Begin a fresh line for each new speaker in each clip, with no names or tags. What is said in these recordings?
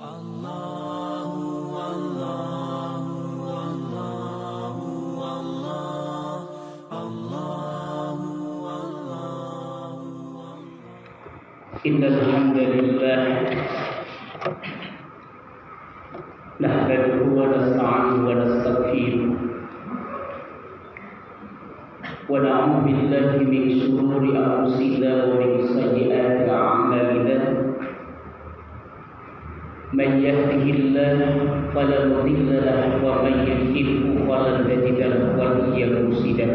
Allahu Allahu Allahu Allah Allahu Allahu
Innal hamdalillah nahmaduhu wa nasta'inuhu wa nastaghfiruh wa na'udzu billahi min shururi anfusina wa min sayyiati a'malina man yahdihillahu fala mudilla lahu wa man yudlilhu falan tajida lahu waliyyan mursyida.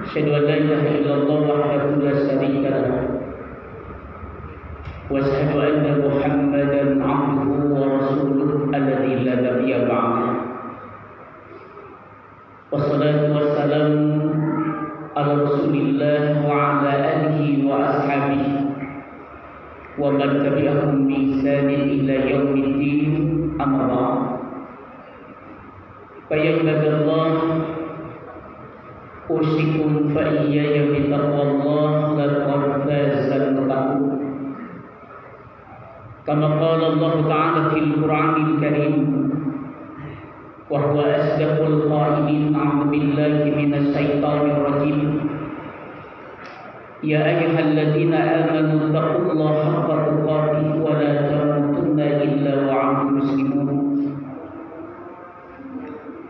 Asyhadu an la ilaha illallah wahdahu la syarika lahu wa asyhadu anna Muhammadan 'abduhu wa rasuluhu alladzi la nabiyya ba'dahu. Wassalatu wassalamu ala Rasulillah wa ala alihi wa ashabihi wa man tabi'ahum bi ihsanin ila yaumiddin, amma ba'd. Fa ya ibadallah, usikum fa iyaya bi taqwallah laqad fazal muttaqun. Kama qala Allah Ta'ala fil Qur'anil Karim, wa huwa asdaqul qailin, a'udzu billahi minasy syaithanir rajim. Ya ayyuhalladzina amanu taqullaha haqqa tuqatih wa la tamutunna illa wa antum muslimun.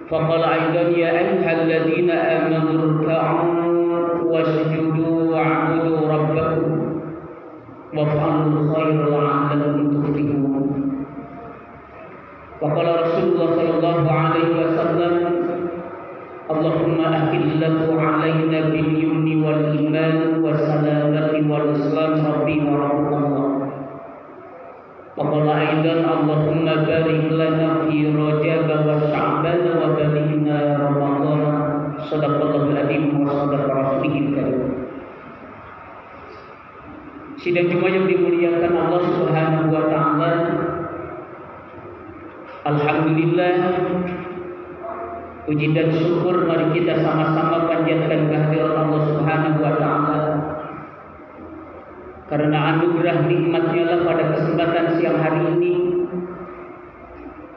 Faqala aidan ya ayyuhalladzina amanu irka'u wasjudu wa'budu rabbakum waf'alul khaira la'allakum tuflihun. Faqala Rasulullah sallallahu alaihi wasallam, Allahumma ahillahu alaina bil yumni wal iman wa salamati wal islam rabbi wa rabbukallah. Faqala aidan Allahumma barik lana fi rajab wa sya'ban wa balighna ramadan. Shadaqallahul adzim wa shadaqa rasulihil karim. Sidang Jumat yang dimuliakan Allah Subhanahu wa taala, alhamdulillah, puji dan syukur mari kita sama-sama panjatkan kehadirat Allah Subhanahu wa taala. Karena anugerah nikmat-Nya lah pada kesempatan siang hari ini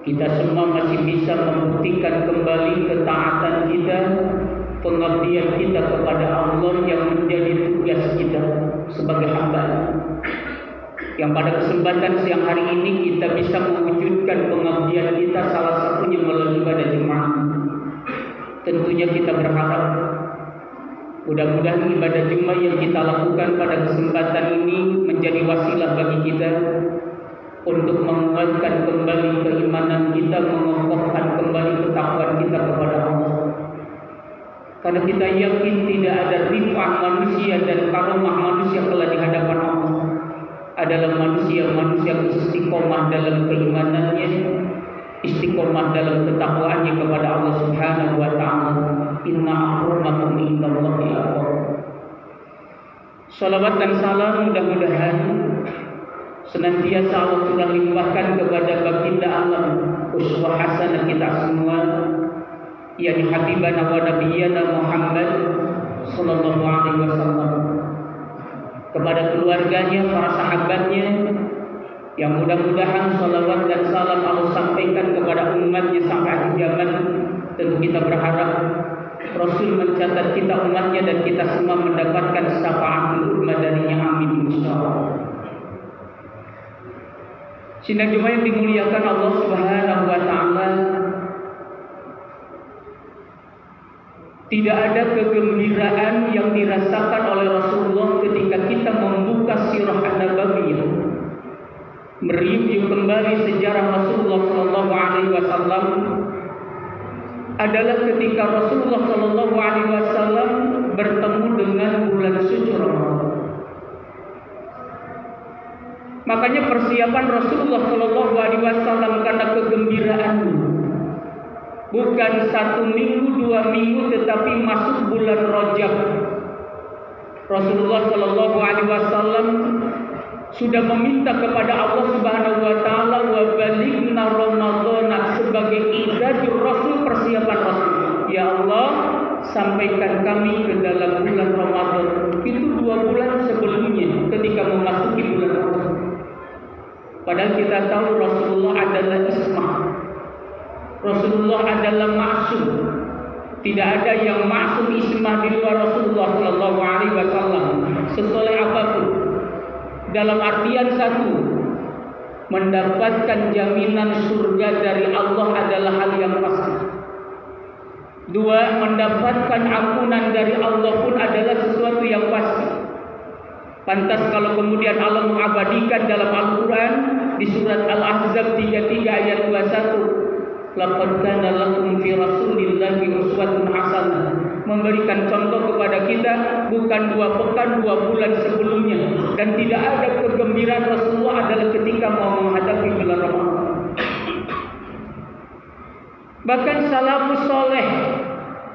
kita semua masih bisa membuktikan kembali ketaatan kita, pengabdian kita kepada Allah yang menjadi tugas kita sebagai hamba. Yang pada kesempatan siang hari ini kita bisa mewujudkan pengabdian kita, salah satunya melalui ibadah Jumat. Tentunya kita berharap mudah-mudahan ibadah Jumat yang kita lakukan pada kesempatan ini menjadi wasilah bagi kita untuk menguatkan kembali keimanan kita, mengokohkan kembali ketakwaan kita kepada Allah. Karena kita yakin tidak ada rifah manusia dan karomah manusia kelak di hadapan Allah adalah manusia-manusia yang istiqomah dalam keimanannya, istiqomah dalam ketakwaannya kepada Allah Subhanahu wa taala. Inna akramakum indallahi atqakum. Salawat dan salam mudah-mudahan senantiasa Allah curah limpahkan kepada baginda alam, uswah hasanah kita semua, yakni habibana wa nabiyyana Muhammad sallallahu alaihi wasallam, kepada keluarganya, para sahabatnya, yang mudah-mudahan salawat dan salam Allah sampaikan kepada umatnya sampai akhir zaman. Tentu kita berharap Rasul mencatat kita umatnya dan kita semua mendapatkan syafaatul ummah darinya, amin insyaallah. Sidang Jumat yang dimuliakan Allah Subhanahu wa taala, tidak ada kegembiraan yang dirasakan oleh Rasulullah ketika kita membuka sirah an-nabawiyah, mereview kembali sejarah Rasulullah sallallahu alaihi wasallam, adalah ketika Rasulullah sallallahu alaihi wasallam bertemu dengan bulan suci Ramadan. Makanya persiapan Rasulullah sallallahu alaihi wasallam karena kegembiraannya bukan 1 minggu, 2 minggu, tetapi masuk bulan Rajab. Rasulullah sallallahu alaihi wasallam sudah meminta kepada Allah Subhanahu wa taala, wa balighna Ramadan, sebagai idajur Rasul, persiapan Rasul. Ya Allah, sampaikan kami ke dalam bulan Ramadan. Itu 2 bulan sebelumnya ketika memasuki bulan Ramadan. Padahal kita tahu Rasulullah adalah ismah. Rasulullah adalah ma'sum. Tidak ada yang ma'sum ismah di luar Rasulullah sallallahu alaihi wasallam. Sesoleh apapun. Dalam artian satu, mendapatkan jaminan surga dari Allah adalah hal yang pasti. Dua, mendapatkan ampunan dari Allah pun adalah sesuatu yang pasti. Pantas kalau kemudian Allah mengabadikan dalam Al-Quran di surat Al-Ahzab 33 ayat 21, laqad kana lakum fi rasulillahi uswatun hasanah, memberikan contoh kepada kita bukan 2 pekan 2 bulan sebelumnya, dan tidak ada kegembiraan Rasulullah adalah ketika mau menghadapi bulan Ramadan. Bahkan salafus soleh,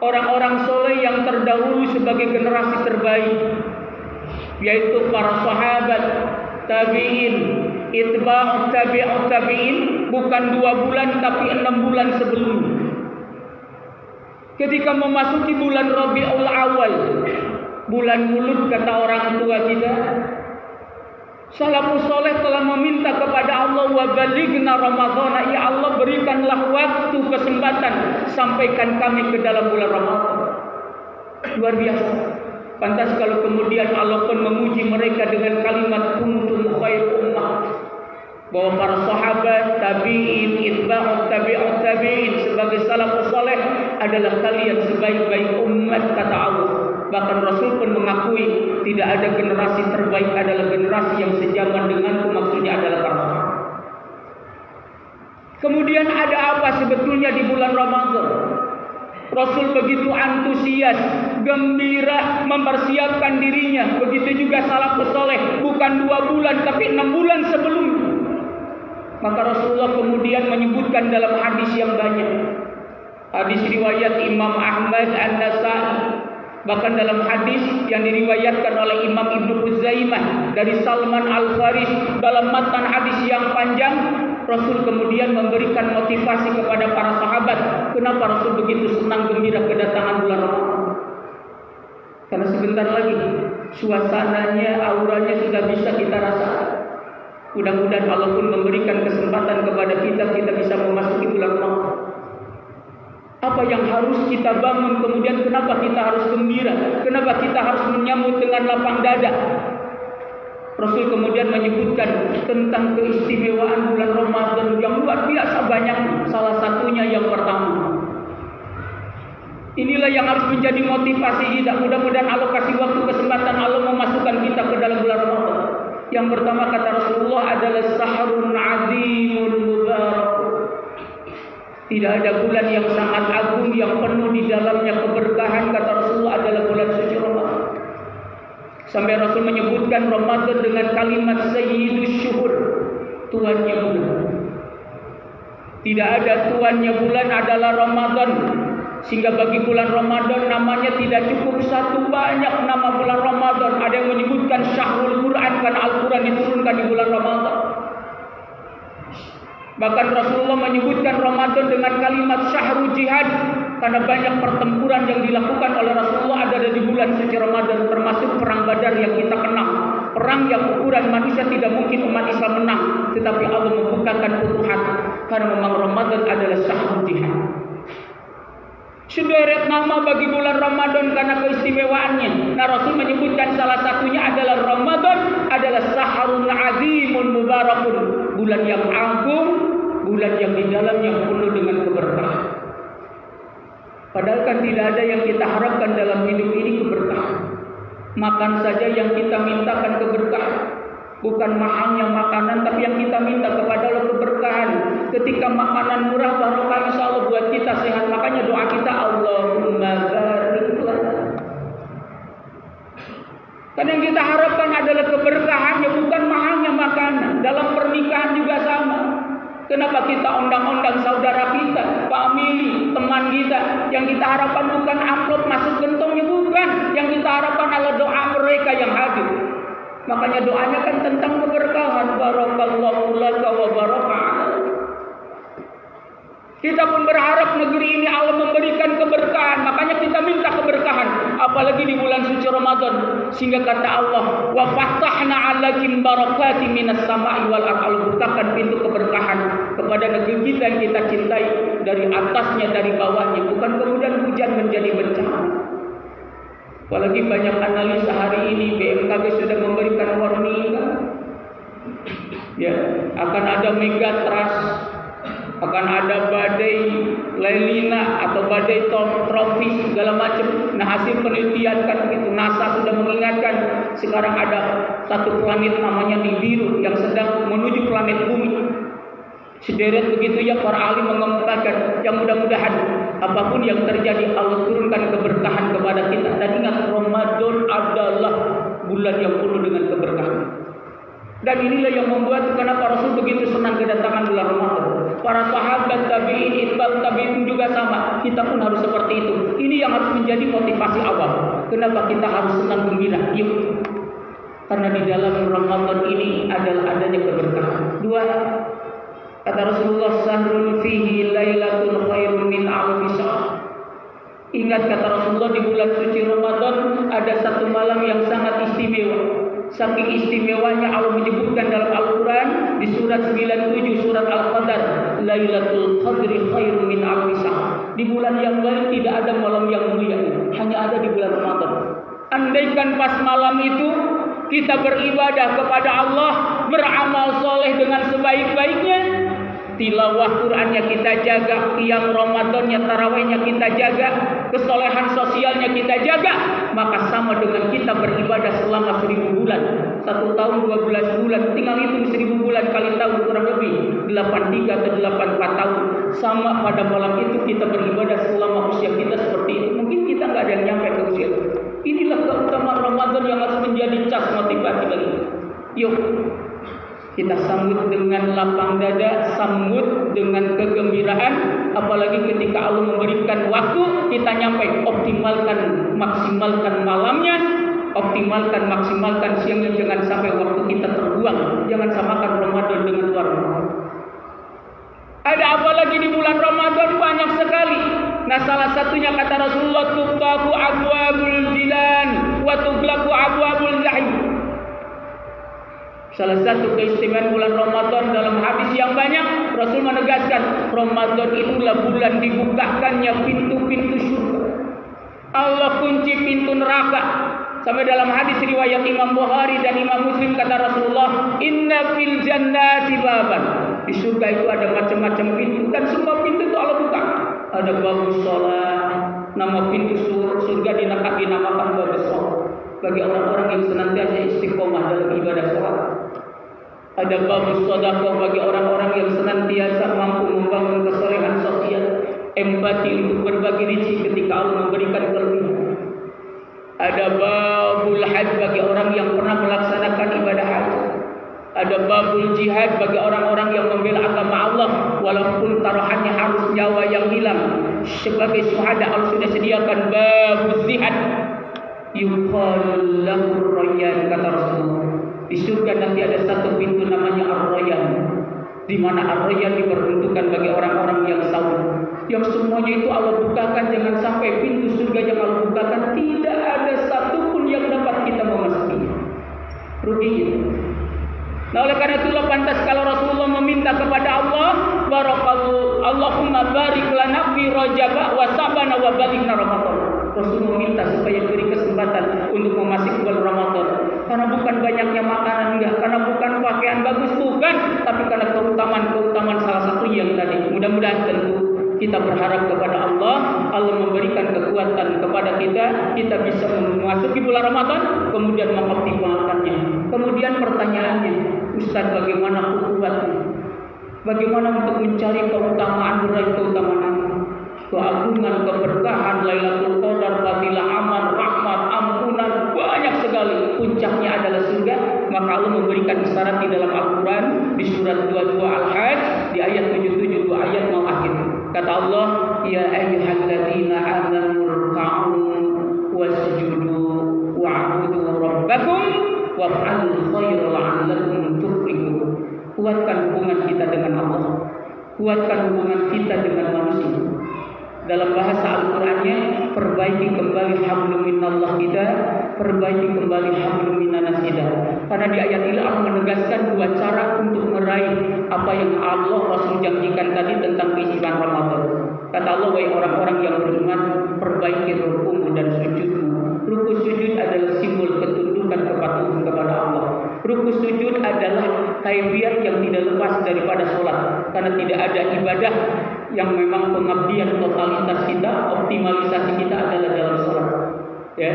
orang-orang soleh yang terdahulu sebagai generasi terbaik, yaitu para sahabat, tabi'in, itba'ut tabi'in, bukan 2 bulan tapi 6 bulan sebelumnya. Ketika memasuki bulan Rabiul Awal, bulan mulut kata orang tua kita, salafus soleh telah meminta kepada Allah, wa balighna Ramadhana, ya Allah berikanlah waktu kesempatan sampaikan kami ke dalam bulan Ramadan. Luar biasa. Pantas kalau kemudian Allah pun memuji mereka dengan kalimat kuntum khair ummah, bahwa para sahabat, tabi'in, itba'ut tabi'in sebagai salafus saleh adalah kalian sebaik-baik umat kata Allah. Bahkan Rasul pun mengakui tidak ada generasi terbaik adalah generasi yang sejaman denganku, maksudnya adalah para sahabat. Kemudian ada apa sebetulnya di bulan Ramadan? Rasul begitu antusias, gembira mempersiapkan dirinya. Begitu juga salafus saleh, bukan 2 bulan tapi 6 bulan sebelumnya. Maka Rasulullah kemudian menyebutkan dalam hadis yang banyak. Hadis riwayat Imam Ahmad An-Nasa'i, bahkan dalam hadis yang diriwayatkan oleh Imam Ibnu Huzaimah dari Salman Al-Faris, dalam matan hadis yang panjang, Rasul kemudian memberikan motivasi kepada para sahabat. Kenapa Rasul begitu senang gembira kedatangan bulan Ramadan? Karena sebentar lagi suasananya, auranya sudah bisa kita rasakan. Mudah-mudahan Allah pun memberikan kesempatan kepada kita bisa memasuki bulan Ramadan. Apa yang harus kita bangun kemudian, kenapa kita harus gembira? Kenapa kita harus menyambut dengan lapang dada? Rasul kemudian menyebutkan tentang keistimewaan bulan Ramadan yang luar biasa banyak. Salah satunya yang pertama, inilah yang harus menjadi motivasi kita. Mudah-mudahan Allah kasih waktu kesempatan Allah memasukkan kita ke dalam bulan Ramadan. Yang pertama kata Rasulullah adalah sahrun azimun mubarak. Tidak ada bulan yang sangat agung yang penuh di dalamnya keberkahan kata Rasulullah adalah bulan suci Ramadan. Sampai Rasul menyebutkan Ramadan dengan kalimat sayyidus syuhur, tuannya bulan. Tidak ada tuannya bulan adalah Ramadan. Sehingga bagi bulan Ramadan namanya tidak cukup satu, banyak nama bulan Ramadan. Ada yang menyebutkan syahrul Quran karena Al-Quran diturunkan di bulan Ramadan. Bahkan Rasulullah menyebutkan Ramadan dengan kalimat syahrul jihad, karena banyak pertempuran yang dilakukan oleh Rasulullah ada di bulan suci Ramadan, termasuk perang Badar yang kita kenal. Perang yang ukuran manusia tidak mungkin umat Islam menang, tetapi Allah membukakan futuhat karena memang Ramadan adalah syahrul jihad. Sederet nama bagi bulan Ramadan karena keistimewaannya. Nah, Rasul menyebutkan salah satunya adalah Ramadan adalah sahrun azimun mubarakun, bulan yang agung, bulan yang di dalamnya penuh dengan keberkahan. Padahal kan tidak ada yang kita harapkan dalam hidup ini keberkahan. Makan saja yang kita mintakan keberkahan. Bukan mahalnya makanan, tapi yang kita minta kepada Allah keberkahan. Ketika makanan murah, barokah insya Allah buat kita sehat. Makanya doa kita Allahumma barik lana. Karena yang kita harapkan adalah keberkahannya, bukan mahalnya makanan. Dalam pernikahan juga sama. Kenapa kita undang-undang saudara kita, famili, teman kita? Yang kita harapkan bukan amplop masuk gentongnya, bukan. Yang kita harapkan adalah doa mereka yang hadir. Makanya doanya kan tentang keberkahan. Barakallahu laka wa baraka. Kita pun berharap negeri ini Allah memberikan keberkahan. Makanya kita minta keberkahan. apalagi di bulan suci Ramadan. Sehingga kata Allah, wa fathahna 'alaihim barakatin minas sama'i wal ardh, bukakan pintu keberkahan kepada negeri kita yang kita cintai, dari atasnya, dari bawahnya, bukan kemudian hujan menjadi bencana. Apalagi banyak analisa hari ini, BMKG sudah memberikan warning, ya, akan ada megatrust, akan ada badai Lelina atau badai tropis segala macam. Nah, hasil penelitian kan begitu. NASA sudah mengingatkan sekarang ada satu planet namanya Nibiru yang sedang menuju planet bumi. Sederet begitu ya, para ahli mengemukakan yang mudah-mudahan apapun yang terjadi Allah turunkan keberkahan kepada kita. Dan ingat, Ramadan adalah bulan yang penuh dengan keberkahan. Dan inilah yang membuat kenapa Rasul begitu senang kedatangan bulan Ramadan. Para sahabat tabi'in, itba'ut tabi'in juga sama. Kita pun harus seperti itu. Ini yang harus menjadi motivasi awal. Kenapa kita harus senang gembira? Yuk. Karena di dalam Ramadan ini adalah adanya keberkahan. Dua, kata Rasulullah, sahrun fihi lailatul khairun min alfi syahr. Ingat kata Rasulullah, di bulan suci Ramadan ada satu malam yang sangat istimewa. Saking istimewanya Allah menyebutkan dalam Al-Quran di surat 97 surat Al-Qadar, Lailatul Qadri khairun min alfi syahr. Di bulan yang lain tidak ada malam yang mulia, hanya ada di bulan Ramadan. Andaikan pas malam itu kita beribadah kepada Allah, beramal soleh dengan sebaik-baiknya, tilawah Qur'annya kita jaga, qiyam Ramadannya, tarawihnya kita jaga, kesolehan sosialnya kita jaga, maka sama dengan kita beribadah selama 1000 bulan. 1 tahun 12 bulan, tinggal hitung 1000 bulan kali tahun, kurang lebih 83 atau 84 tahun. Sama pada malam itu kita beribadah selama usia kita seperti itu. Mungkin kita nggak ada yang nyampe ke usia itu. Inilah keutamaan Ramadan yang harus menjadi cas motivasi bagi kita. Yuk, kita sambut dengan lapang dada, sambut dengan kegembiraan. Apalagi ketika Allah memberikan waktu, kita nyampe, optimalkan, maksimalkan malamnya, optimalkan, maksimalkan siangnya. Jangan sampai waktu kita terbuang. Jangan samakan Ramadan dengan luar Ramadan. Ada apa lagi di bulan Ramadan? Banyak sekali. Nah, salah satunya kata Rasulullah, tuqafu abwabul jilan wa tughlaqu abwabul jahim. Salah satu keistimewaan bulan Ramadan dalam hadis yang banyak, Rasul menegaskan Ramadan itulah bulan dibukakannya pintu-pintu surga. Allah kunci pintu neraka. Sampai dalam hadis riwayat Imam Bukhari dan Imam Muslim kata Rasulullah, inna fil jannati baban. Di surga itu ada macam-macam pintu dan semua pintu itu Allah buka. Ada babus shalah, nama pintu surga dinamakan babus shalah. Bagi orang-orang yang senantiasa istiqomah dalam ibadah salat. Ada babus sedekah bagi orang-orang yang senantiasa mampu membangun kesolehan sosial, empati untuk berbagi rezeki ketika Allah memberikan kelebihan. Ada babul haji bagi orang yang pernah melaksanakan ibadah haji. Ada babul jihad bagi orang-orang yang membela agama Allah walaupun taruhannya harus nyawa yang hilang. Sebagai syuhada Allah sudah sediakan babul jihad. Yuqalu lahu Rayyan, kata Rasulullah. Di surga nanti ada satu pintu namanya Ar-Rayyan, di mana Ar-Rayyan diperuntukkan bagi orang-orang yang saum. Yang semuanya itu Allah bukakan. Jangan sampai pintu surga yang Allah bukakan tidak ada satupun yang dapat kita memasukinya. Rugi itu. Nah, oleh karena itulah pantas kalau Rasulullah meminta kepada Allah, barakallahu Allahumma barik lana fi Rajab wa Saban wa balighna Ramadan. Rasul meminta supaya beri kesempatan untuk memasuki bulan Ramadan. Karena bukan banyaknya makanan, enggak, karena bukan pakaian bagus, bukan, tapi karena keutamaan salah satu yang tadi. Mudah-mudahan tentu kita berharap kepada Allah, Allah memberikan kekuatan kepada kita bisa memasuki bulan Ramadan, kemudian mengoptimalkannya. Kemudian pertanyaannya, Ustaz, bagaimana kuatnya? Bagaimana untuk mencari keutamaan meraih keutamaan? Keagungan, keberkahan, Lailatul Qadar, fadilah aman, rahmat, ampunan, banyak sekali. Puncaknya adalah surga. Maka Allah memberikan isyarat di dalam Al-Quran di surat 22 Al-Hajj di ayat 77, 2 ayat mau akhir. Kata Allah, ya ayyuhalladzina amanu ruk'u wasjudu wa'budu rabbakum waf'alul khaira la'allakum tuflihun. Kuatkan hubungan kita dengan Allah. Kuatkan hubungan kita dengan manusia. dalam bahasa Al-Qur'annya, perbaiki kembali hablum minallah kita, perbaiki kembali hablum minanas kita. Karena di ayat ini Allah menegaskan dua cara untuk meraih apa yang Allah Rasul janjikan tadi tentang keistimewaan Ramadan. Kata Allah, wahai orang-orang yang beriman, perbaiki ruku'mu dan sujudmu. Ruku sujud adalah simbol ketundukan kepatuhan kepada Allah. Ruku sujud adalah kaifiat yang tidak lepas daripada sholat, karena tidak ada ibadah yang memang pengabdian totalitas kita, optimalisasi kita adalah dalam sholat. Ya,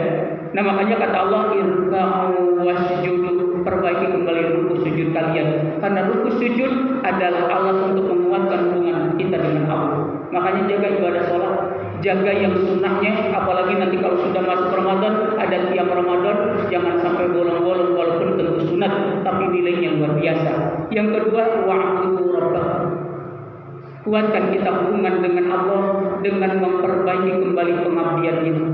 nah makanya kata Allah, irka'u wasjudu, perbaiki kembali ruku sujud kalian, karena ruku sujud adalah alat untuk menguatkan hubungan kita dengan Allah. Makanya jaga ibadah sholat, jaga yang sunnahnya, apalagi nanti kalau sudah masuk Ramadan, ada tiap Ramadan, jangan sampai bolong-bolong walaupun tentu sunat, tapi nilainya luar biasa. Yang kedua, wa'budu rabbakum, kuatkan kita hubungan dengan Allah dengan memperbaiki kembali pengabdian itu.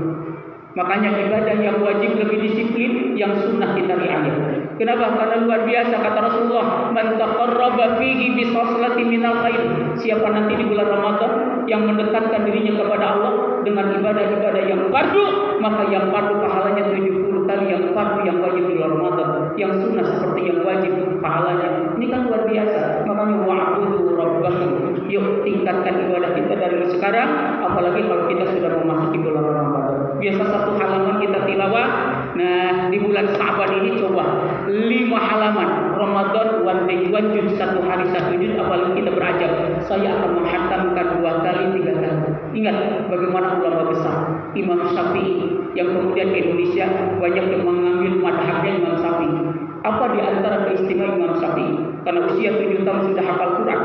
Makanya ibadah yang wajib lebih disiplin, yang sunnah kita riayat. Kenapa? Karena luar biasa kata Rasulullah, man taqarraba fihi bi shaslati minal khair. Siapa nanti di bulan Ramadan yang mendekatkan dirinya kepada Allah dengan ibadah-ibadah yang fardu, maka yang fardu pahalanya 70 kali yang fardu yang wajib di bulan Ramadan, yang sunnah seperti yang wajib pahalanya. Ini kan luar biasa. Makanya wa'budu rabbakum. Yuk tingkatkan ibadah kita dari sekarang, apalagi kalau kita sudah memasuki bulan Ramadan. Biasa satu halaman kita tilawah. Nah, di bulan Sa'ban ini coba 5 halaman Ramadan, one day one juz, satu hari satu juz, apalagi kita berazam, saya akan menghatamkan 2 kali 3 kali. Ingat bagaimana ulama besar Imam Syafi'i yang kemudian Indonesia banyak yang mengambil madhabnya Imam Syafi'i. Apa di antara keistimewaan Imam Syafi'i? Karena usia 7 tahun sudah hafal Quran.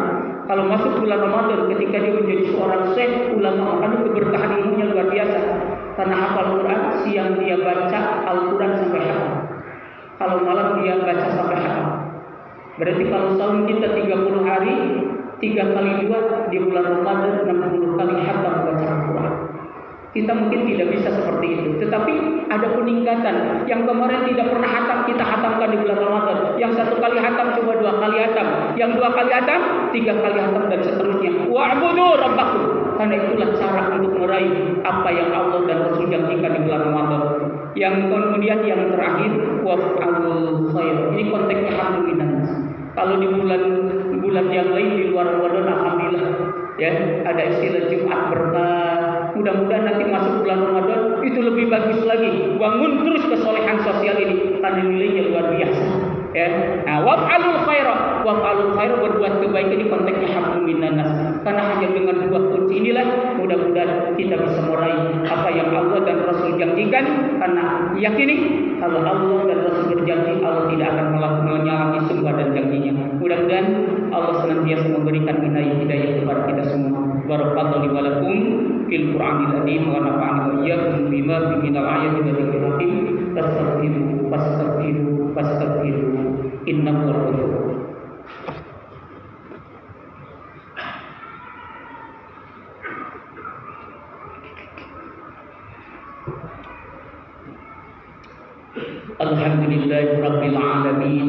Kalau masuk bulan Ramadan, ketika dia menjadi seorang syekh ulama, makanya keberkahan ilmunya luar biasa. Karena hafal Quran, siang dia baca Al-Quran sampai hafal. Kalau malam dia baca sampai hafal. Berarti kalau tahun kita 30 hari, 3 kali 2 di bulan Ramadan 60 kali hatam baca Al-Quran. Kita mungkin tidak bisa seperti itu, tetapi ada peningkatan. Yang kemarin tidak pernah hatam, kita hatamkan di bulan Ramadan. Yang 1 kali hatam coba 2 kali hatam, yang 2 kali hatam 3 kali hatam dan seterusnya. Wa'budu rabbakum. Karena itulah cara untuk meraih apa yang Allah dan Rasul janjikan di bulan Ramadan. Yang kemudian yang terakhir, waf'alul khair. Ini konteksnya alhamdulillah. Kalau di bulan yang lain di luar Ramadan, alhamdulillah ya, ada istilah Jumat berkah. Mudah-mudahan nanti masuk bulan Ramadan itu lebih bagus lagi. Bangun terus kesolehan sosial ini karena nilainya luar biasa. Ya. Nah, waf'alul khaira, berbuat kebaikan di konteksnya hablum minannas. Karena hanya dengan 2 kunci inilah mudah-mudahan kita bisa meraih apa yang Allah dan Rasul janjikan. Karena yakini kalau Allah dan Rasul berjanji, Allah tidak akan menyalahi sumpah dan janjinya. Mudah-mudahan Allah senantiasa memberikan hidayah kepada kita semua. Barakallahu li wa lakum fil Qur'anil azim wa nafa'ani wa iyyakum bima fihi minal ayati wa dzikril hakim. Fastaghfiru innahu huwal ghafurur. Alhamdulillahi rabbil alamin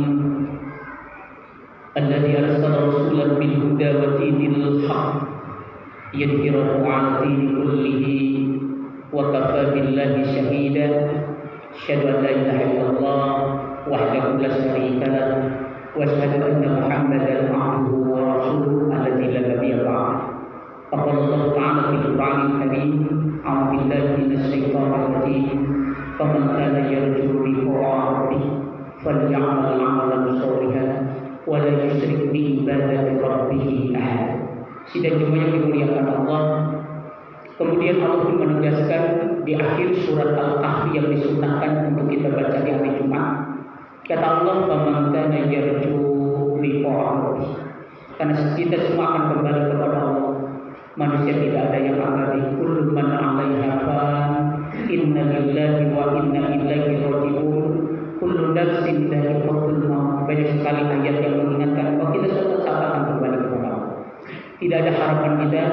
alladzi arsala rasulan bil huda wa dinil haqq yudhhirahu 'ala dini kullihi wa kafa billahi shahida. Asyhadu an la ilaha illallah wahdahu la syarika lah wa asyhadu anna Muhammadan 'abduhu wa rasuluhu alladzi la nabiyya ba'dahu. Qala Allah ta'ala fil Qur'anil karim, a'udzu billahi minasy syaithanir rajim. Faman kana yarju liqa'a rabbih falyamal 'amalan shalihan wa la yusyrik bi ibadati rabbih ahad. Sidang jemaah yang dimuliakan Allah, kemudian Allah pun menegaskan di akhir surat Al-Kahfi yang disunahkan untuk kita baca di hari Jumat. Kata Allah, faman kana yarju liqa'a rabbih. Karena kita semua akan kembali kepada Allah. Manusia tidak ada yang abadi. Kullu man 'alaiha fan, inna lillahi wa inna ilaihi raji'un. Kullu nafsin dha'iqatul maut. Banyak sekali ayat yang mengingatkan bahwa kita suatu saat akan kembali kepada Allah. Tidak ada harapan kita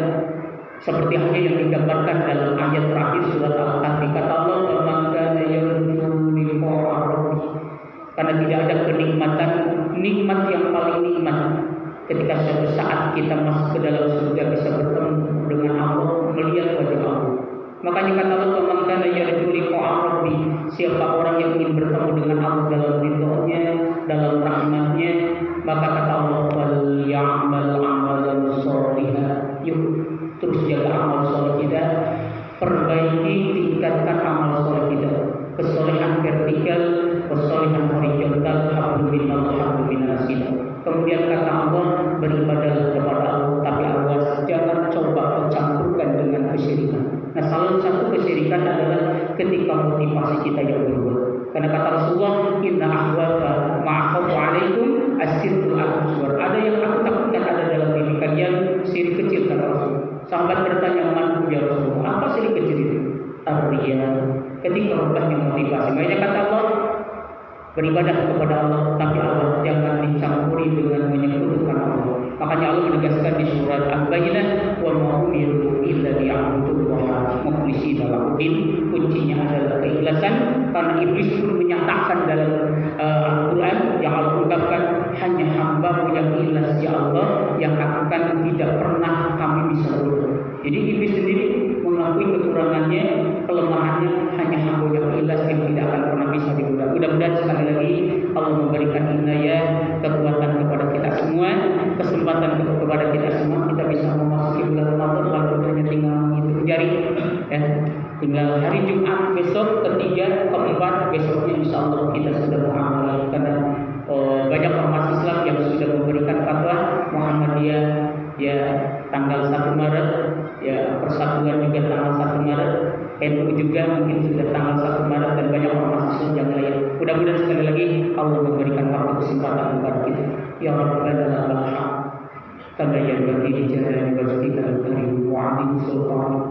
seperti halnya yang digambarkan dalam ayat terakhir surat Al-Kahfi. Kata Allah, "Faman kana yarju liqa'a rabbih." Karena tidak ada kenikmatan, nikmat yang paling nikmat ketika suatu saat kita masuk ke dalam surga bisa bertemu dengan Allah, melihat wajah Makanya kata Allah, "Man kana yarju liqa'a rabbi", siapa orang yang ingin bertemu dengan Allah dalam ridhonya, dalam rahmatnya, maka kata Allah, "Fal ya'mal 'amalan shalihan." Yuk terus jaga amal saleh kita, perbaiki, tingkatkan amal saleh kita, kesolehan vertikal, kesolehan horizontal, hablum minallah hablum minas kita. Kemudian kata Allah, beribadah kepada Allah, tapi awas jangan coba mencampurkan dengan kesyirikan. Nah, salah satu kesyirikan adalah ketika motivasi kita yang berubah. Karena kata Rasulullah, "Inna ahwafa ma'afu alaikum asyirkul akbar." Ada yang aku takutkan ada dalam diri kalian, syirik kecil, kata Rasul. Sahabat bertanya, "Man ya Rasulullah, apa syirik kecil itu?" Ar-riya. Ketika berubahnya motivasi. Makanya kata Allah, beribadah kepada Allah, tapi Allah jangan dicampuri dengan menyekutukan Allah. Makanya Allah menegaskan di surat Al-Bayyinah, "Wa ma umiru illa liya'budullaha mukhlishina lahuddin." Kuncinya adalah keikhlasan, karena iblis pun menyatakan dalam Al-Quran yang Allah ungkapkan, "Hanya hamba-Mu yang ikhlas ya Allah, yang akan tidak pernah kami bisa berubah." Jadi iblis sendiri mengakui kekurangannya, kelemahannya, hanya hamba yang ikhlas yang tidak akan pernah bisa diubah. Mudah-mudahan sekali lagi Allah memberikan hidayah, kekuatan kepada kita semua, kesempatan kepada kita semua, kita bisa memasuki bulan Ramadan walaupun hanya tinggal menghitung jari, ya. Tinggal hari Jumat besok, ketiga, keempat, besoknya insya Allah kita sudah beramal. Karena banyak ormas Islam yang sudah memberikan fatwa Muhammadiyah ya tanggal 1 Maret, ya Persatuan juga tanggal 1 Maret, NU juga mungkin sudah tanggal 1 Maret, dan banyak ormas Islam yang lain. Mudah-mudahan sekali lagi Allah memberikan waktu kesempatan kepada kita. Ya Rabbana lakal hamd kama yanbaghi li jalali wajhikal karim wa 'azimi sultanik.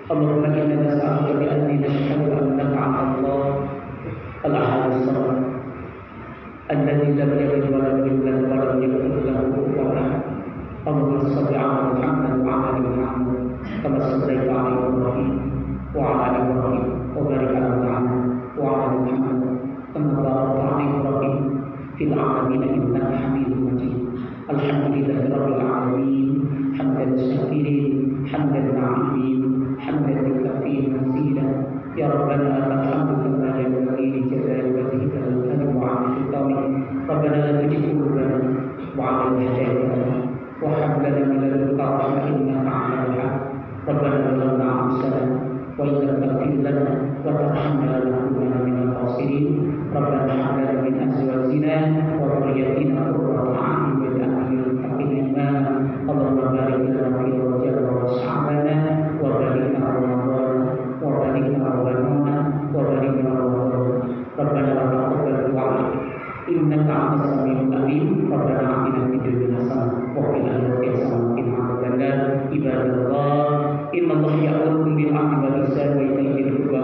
Allahumma inna nas'aluka bi anna nashhadu annaka 'Allah al-ahad as-samad alladzi lam yalid wa lam yulad wa lam yakul lahu kufuwan ahad. Allahumma shalli 'ala Muhammad wa 'ala ali Muhammad kama shallaita 'ala Ibrahim wa 'ala ali Ibrahim wa barik 'ala Muhammad wa 'ala ali Muhammad kama barakta 'ala Ibrahim fil 'alamin innaka Hamidum Majid. Alhamdulillahi rabbil alamin, hamdan syakirin, hamdan na'ibin, hamdan kafirin mazida. Ya Rabbana lakal hamdu kama yanbaghi li jalali wajhikal karim wa 'azimi sultanik. Rabbana la tuzigh qulubana ba'da idh hadaytana wa hab lana min ladunka rahmatan innaka 'antal wahhab. Rabbana zalamna anfusana wa in lam taghfir lana wa tarhamna lanakunanna minal khasirin. Rabbana hab lana min azwajina wa dhurriyyatina qurrata a'yun waj'alna lil muttaqina imama. Allahumma barik lana fi Rajab wa Sya'ban wa barik lana Ramadan wa barik lana Ramadan wa barik lana Ramadan. Rabbana wa taqabbal du'a innaka antas samiul alim. Rabbana atina fid dunya hasanah wa fil akhirati hasanah wa qina adzabannar. Ibadallah, innallaha ya'muru bil 'adli wal ihsani wa ita'i dzil qurba